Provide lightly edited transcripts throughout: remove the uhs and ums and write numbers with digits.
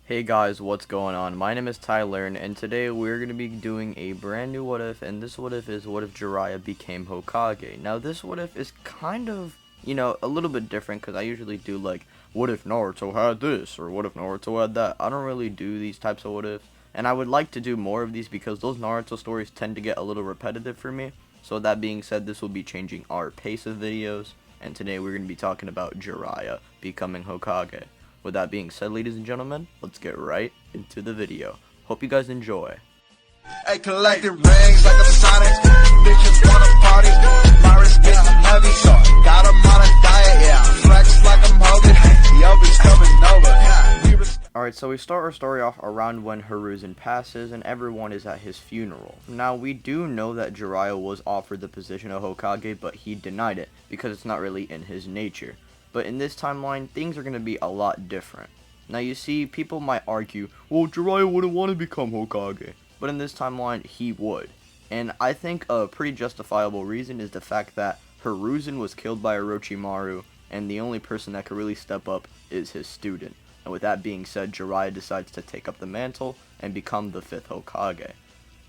Hey guys, what's going on? My name is Tyler, and today we're going to be doing a brand new what if, and this what if is what if Jiraiya became Hokage. Now this what if is kind of, a little bit different because I usually do like, what if Naruto had this, or what if Naruto had that. I don't really do these types of what ifs, and I would like to do more of these because those Naruto stories tend to get a little repetitive for me. So that being said, this will be changing our pace of videos, and today we're going to be talking about Jiraiya becoming Hokage. With that being said, ladies and gentlemen, let's get right into the video. Hope you guys enjoy. Hey, collecting rings like a Sonic. Bitches wanna party. My wrist getting heavy. Got 'em on a diet, yeah. Flex like I'm Hogan. Yo, bitch coming over. Alright, so we start our story off around when Hiruzen passes and everyone is at his funeral. Now, we do know that Jiraiya was offered the position of Hokage, but he denied it because it's not really in his nature. But in this timeline, things are going to be a lot different. Now you see, people might argue, well, Jiraiya wouldn't want to become Hokage. But in this timeline, he would. And I think a pretty justifiable reason is the fact that Hiruzen was killed by Orochimaru, and the only person that could really step up is his student. And with that being said, Jiraiya decides to take up the mantle and become the 5th Hokage.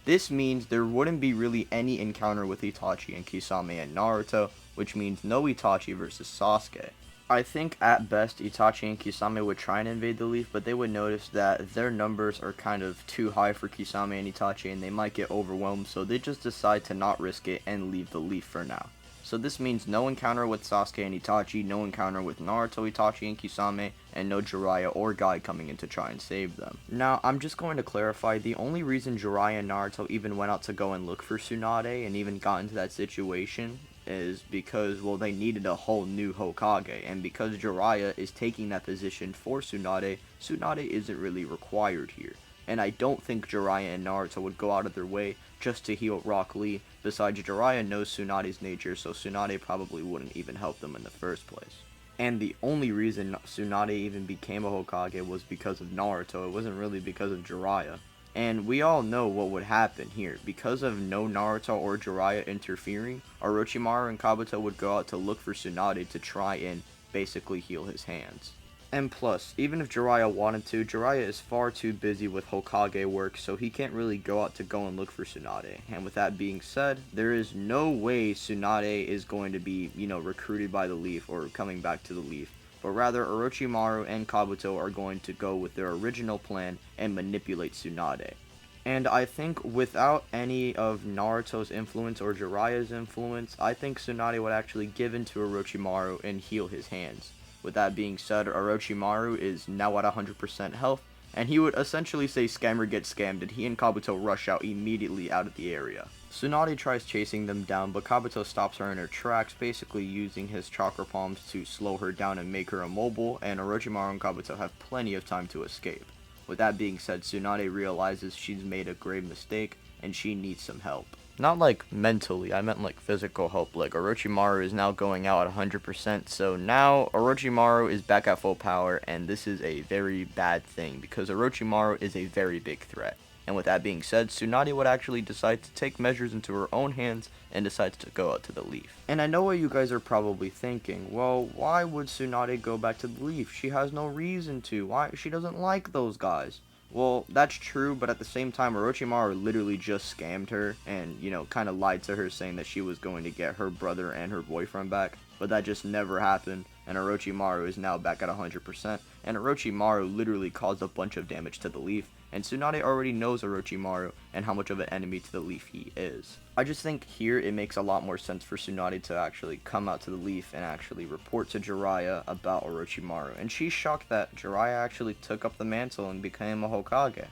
This means there wouldn't be really any encounter with Itachi and Kisame and Naruto, which means no Itachi versus Sasuke. I think at best Itachi and Kisame would try and invade the Leaf, but they would notice that their numbers are kind of too high for Kisame and Itachi and they might get overwhelmed, so they just decide to not risk it and leave the Leaf for now. So this means no encounter with Sasuke and Itachi, no encounter with Naruto, Itachi, and Kisame, and no Jiraiya or Guy coming in to try and save them. Now, I'm just going to clarify, the only reason Jiraiya and Naruto even went out to go and look for Tsunade and even got into that situation is because, well, they needed a whole new Hokage, and because Jiraiya is taking that position for Tsunade, Tsunade isn't really required here. And I don't think Jiraiya and Naruto would go out of their way just to heal Rock Lee. Besides, Jiraiya knows Tsunade's nature, so Tsunade probably wouldn't even help them in the first place. And the only reason Tsunade even became a Hokage was because of Naruto. It wasn't really because of Jiraiya. And we all know what would happen here. Because of no Naruto or Jiraiya interfering, Orochimaru and Kabuto would go out to look for Tsunade to try and basically heal his hands. And plus, even if Jiraiya wanted to, Jiraiya is far too busy with Hokage work, so he can't really go out to go and look for Tsunade. And with that being said, there is no way Tsunade is going to be, recruited by the Leaf or coming back to the Leaf. But rather, Orochimaru and Kabuto are going to go with their original plan and manipulate Tsunade. And I think without any of Naruto's influence or Jiraiya's influence, I think Tsunade would actually give in to Orochimaru and heal his hands. With that being said, Orochimaru is now at 100% health, and he would essentially say scammer gets scammed, and he and Kabuto rush out immediately out of the area. Tsunade tries chasing them down, but Kabuto stops her in her tracks, basically using his chakra palms to slow her down and make her immobile, and Orochimaru and Kabuto have plenty of time to escape. With that being said, Tsunade realizes she's made a grave mistake, and she needs some help. Not like mentally, I meant like physical help. Like Orochimaru is now going out at 100%, so now Orochimaru is back at full power, and this is a very bad thing because Orochimaru is a very big threat. And with that being said, Tsunade would actually decide to take measures into her own hands and decides to go out to the Leaf. And I know what you guys are probably thinking, well, why would Tsunade go back to the Leaf? She has no reason to. Why? She doesn't like those guys. Well, that's true, but at the same time, Orochimaru literally just scammed her and, kind of lied to her saying that she was going to get her brother and her boyfriend back. But that just never happened, and Orochimaru is now back at 100%, and Orochimaru literally caused a bunch of damage to the Leaf, and Tsunade already knows Orochimaru and how much of an enemy to the Leaf he is. I just think here it makes a lot more sense for Tsunade to actually come out to the Leaf and actually report to Jiraiya about Orochimaru, and she's shocked that Jiraiya actually took up the mantle and became a Hokage.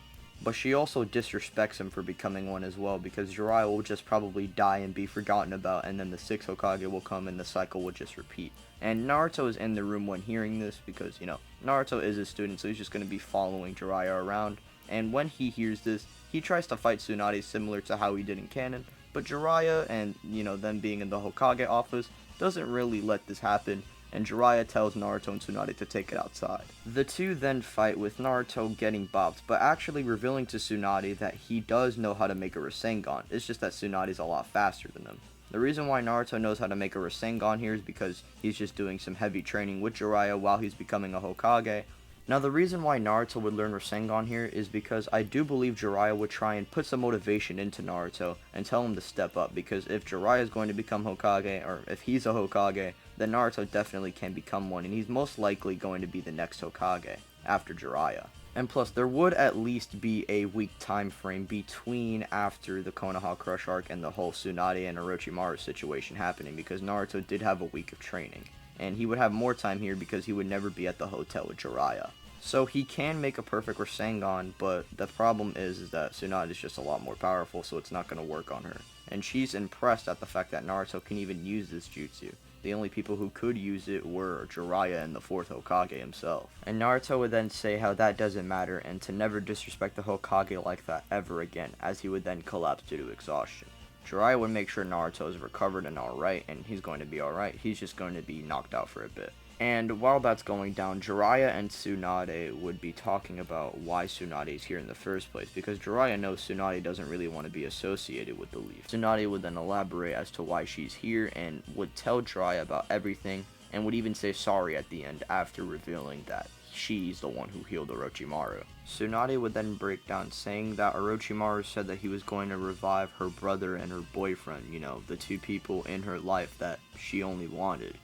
But she also disrespects him for becoming one as well, because Jiraiya will just probably die and be forgotten about, and then the 6th Hokage will come and the cycle will just repeat. And Naruto is in the room when hearing this because, Naruto is a student, so he's just going to be following Jiraiya around. And when he hears this, he tries to fight Tsunade similar to how he did in canon, but Jiraiya and, them being in the Hokage office doesn't really let this happen, and Jiraiya tells Naruto and Tsunade to take it outside. The two then fight with Naruto getting bopped, but actually revealing to Tsunade that he does know how to make a Rasengan. It's just that Tsunade is a lot faster than him. The reason why Naruto knows how to make a Rasengan here is because he's just doing some heavy training with Jiraiya while he's becoming a Hokage. Now, the reason why Naruto would learn Rasengan here is because I do believe Jiraiya would try and put some motivation into Naruto and tell him to step up, because if Jiraiya is going to become Hokage, or if he's a Hokage, then Naruto definitely can become one, and he's most likely going to be the next Hokage after Jiraiya. And plus, there would at least be a week time frame between after the Konoha Crush arc and the whole Tsunade and Orochimaru situation happening, because Naruto did have a week of training. And he would have more time here because he would never be at the hotel with Jiraiya. So he can make a perfect Rasengan, but the problem is that Tsunade is just a lot more powerful, so it's not going to work on her. And she's impressed at the fact that Naruto can even use this jutsu. The only people who could use it were Jiraiya and the 4th Hokage himself. And Naruto would then say how that doesn't matter and to never disrespect the Hokage like that ever again, as he would then collapse due to exhaustion. Jiraiya would make sure Naruto is recovered and alright, and he's going to be alright. He's just going to be knocked out for a bit. And while that's going down, Jiraiya and Tsunade would be talking about why Tsunade is here in the first place, because Jiraiya knows Tsunade doesn't really want to be associated with the Leaf. Tsunade would then elaborate as to why she's here and would tell Jiraiya about everything, and would even say sorry at the end after revealing that she's the one who healed Orochimaru. Tsunade would then break down, saying that Orochimaru said that he was going to revive her brother and her boyfriend, you know, the two people in her life that she only wanted.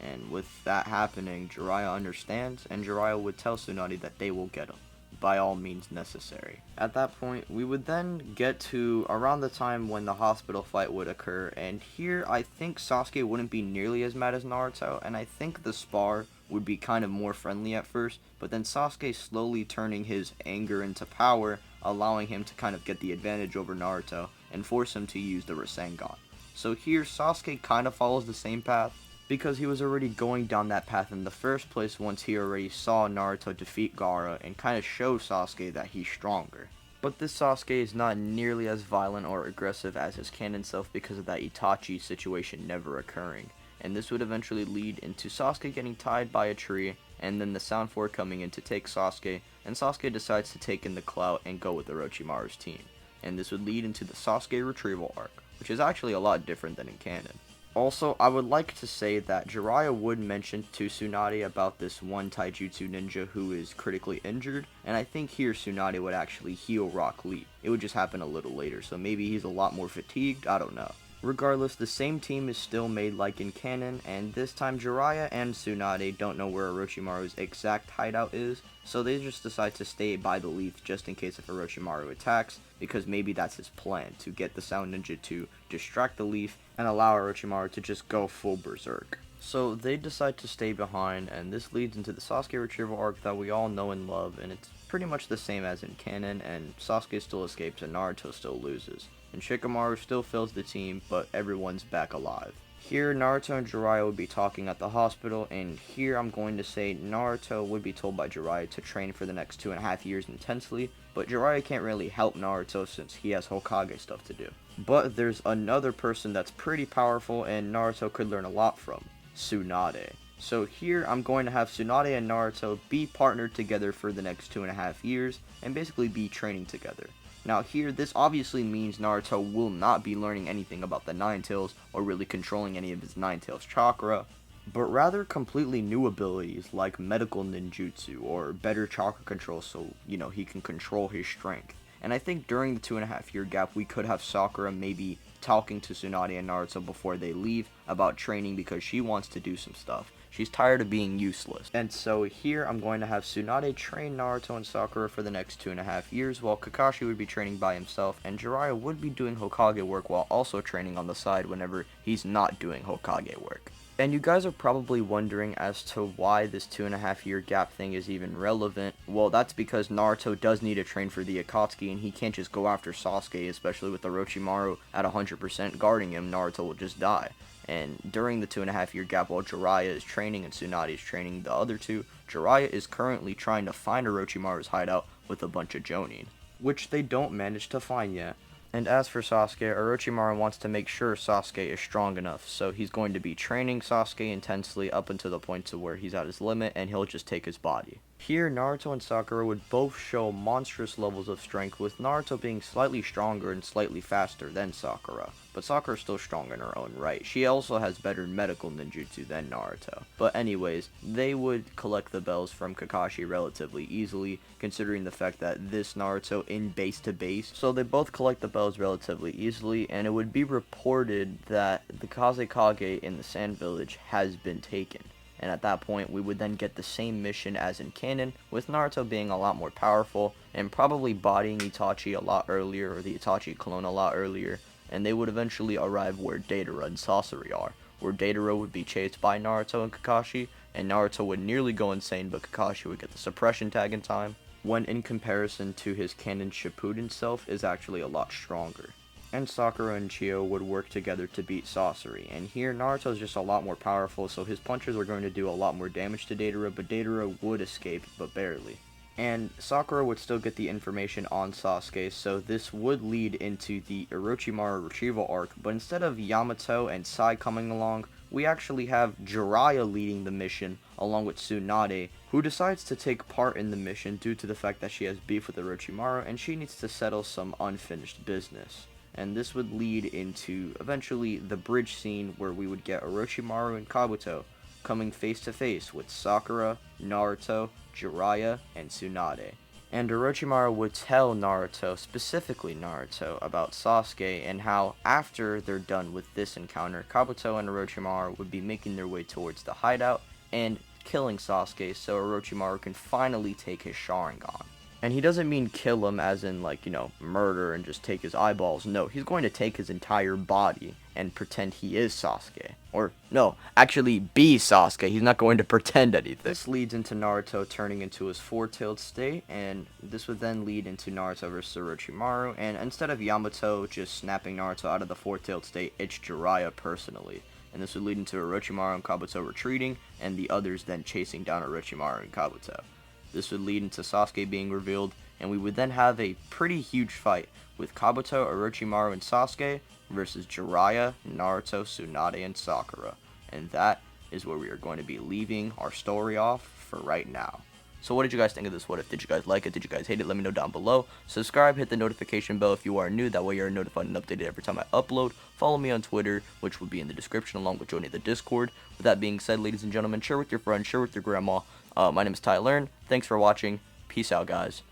And with that happening, Jiraiya understands, and Jiraiya would tell Tsunade that they will get him, by all means necessary. At that point, we would then get to around the time when the hospital fight would occur, and here I think Sasuke wouldn't be nearly as mad as Naruto, and I think the spar would be kind of more friendly at first, but then Sasuke slowly turning his anger into power, allowing him to kind of get the advantage over Naruto, and force him to use the Rasengan. So here, Sasuke kind of follows the same path, because he was already going down that path in the first place once he already saw Naruto defeat Gaara and kind of show Sasuke that he's stronger. But this Sasuke is not nearly as violent or aggressive as his canon self because of that Itachi situation never occurring, and this would eventually lead into Sasuke getting tied by a tree, and then the Sound 4 coming in to take Sasuke, and Sasuke decides to take in the clout and go with Orochimaru's team, and this would lead into the Sasuke retrieval arc, which is actually a lot different than in canon. Also, I would like to say that Jiraiya would mention to Tsunade about this one taijutsu ninja who is critically injured, and I think here Tsunade would actually heal Rock Lee. It would just happen a little later, so maybe he's a lot more fatigued, I don't know. Regardless, the same team is still made like in canon, and this time Jiraiya and Tsunade don't know where Orochimaru's exact hideout is, so they just decide to stay by the leaf just in case if Orochimaru attacks, because maybe that's his plan, to get the Sound Ninja to distract the leaf and allow Orochimaru to just go full berserk. So they decide to stay behind, and this leads into the Sasuke retrieval arc that we all know and love, and it's pretty much the same as in canon, and Sasuke still escapes and Naruto still loses. And Shikamaru still fills the team, but everyone's back alive. Here, Naruto and Jiraiya would be talking at the hospital, and here I'm going to say Naruto would be told by Jiraiya to train for the next 2.5 years intensely, but Jiraiya can't really help Naruto since he has Hokage stuff to do. But there's another person that's pretty powerful and Naruto could learn a lot from, Tsunade. So here I'm going to have Tsunade and Naruto be partnered together for the next 2.5 years, and basically be training together. Now here, this obviously means Naruto will not be learning anything about the Nine Tails or really controlling any of his Nine Tails chakra, but rather completely new abilities like medical ninjutsu or better chakra control so, you know, he can control his strength. And I think during the 2.5 year gap, we could have Sakura maybe talking to Tsunade and Naruto before they leave about training because she wants to do some stuff. She's tired of being useless. And so here I'm going to have Tsunade train Naruto and Sakura for the next 2.5 years, while Kakashi would be training by himself, and Jiraiya would be doing Hokage work while also training on the side whenever he's not doing Hokage work. And you guys are probably wondering as to why this 2.5 year gap thing is even relevant. Well, that's because Naruto does need to train for the Akatsuki, and he can't just go after Sasuke, especially with Orochimaru at 100% guarding him. Naruto will just die. And during the 2.5 year gap while Jiraiya is training and Tsunade is training the other two, Jiraiya is currently trying to find Orochimaru's hideout with a bunch of Jonin, which they don't manage to find yet. And as for Sasuke, Orochimaru wants to make sure Sasuke is strong enough, so he's going to be training Sasuke intensely up until the point to where he's at his limit and he'll just take his body. Here, Naruto and Sakura would both show monstrous levels of strength, with Naruto being slightly stronger and slightly faster than Sakura. But Sakura's still strong in her own right. She also has better medical ninjutsu than Naruto. But anyways, they would collect the bells from Kakashi relatively easily, considering the fact that this Naruto in base to base. So they both collect the bells relatively easily, and it would be reported that the Kazekage in the Sand Village has been taken. And at that point, we would then get the same mission as in canon, with Naruto being a lot more powerful, and probably bodying Itachi a lot earlier, or the Itachi clone a lot earlier, and they would eventually arrive where Deidara and Sasori are, where Deidara would be chased by Naruto and Kakashi, and Naruto would nearly go insane, but Kakashi would get the suppression tag in time, when in comparison to his canon Shippuden self is actually a lot stronger. And Sakura and Chio would work together to beat Sasori. And here, Naruto's just a lot more powerful, so his punches are going to do a lot more damage to Deidara, but Deidara would escape, but barely. And Sakura would still get the information on Sasuke, so this would lead into the Orochimaru retrieval arc, but instead of Yamato and Sai coming along, we actually have Jiraiya leading the mission, along with Tsunade, who decides to take part in the mission due to the fact that she has beef with Orochimaru, and she needs to settle some unfinished business. And this would lead into, eventually, the bridge scene where we would get Orochimaru and Kabuto coming face to face with Sakura, Naruto, Jiraiya, and Tsunade. And Orochimaru would tell Naruto, specifically Naruto, about Sasuke and how after they're done with this encounter, Kabuto and Orochimaru would be making their way towards the hideout and killing Sasuke so Orochimaru can finally take his Sharingan. And he doesn't mean kill him as in, like, murder and just take his eyeballs. No, he's going to take his entire body and pretend he is Sasuke. Or, no, actually be Sasuke. He's not going to pretend anything. This leads into Naruto turning into his four-tailed state, and this would then lead into Naruto versus Orochimaru. And instead of Yamato just snapping Naruto out of the four-tailed state, it's Jiraiya personally. And this would lead into Orochimaru and Kabuto retreating, and the others then chasing down Orochimaru and Kabuto. This would lead into Sasuke being revealed, and we would then have a pretty huge fight with Kabuto, Orochimaru, and Sasuke versus Jiraiya, Naruto, Tsunade, and Sakura. And that is where we are going to be leaving our story off for right now. So what did you guys think of this What If? Did you guys like it? Did you guys hate it? Let me know down below. Subscribe, hit the notification bell if you are new. That way you're notified and updated every time I upload. Follow me on Twitter, which will be in the description, along with joining the Discord. With that being said, ladies and gentlemen, share with your friends, share with your grandma. My name is Tyler. Thanks for watching. Peace out, guys.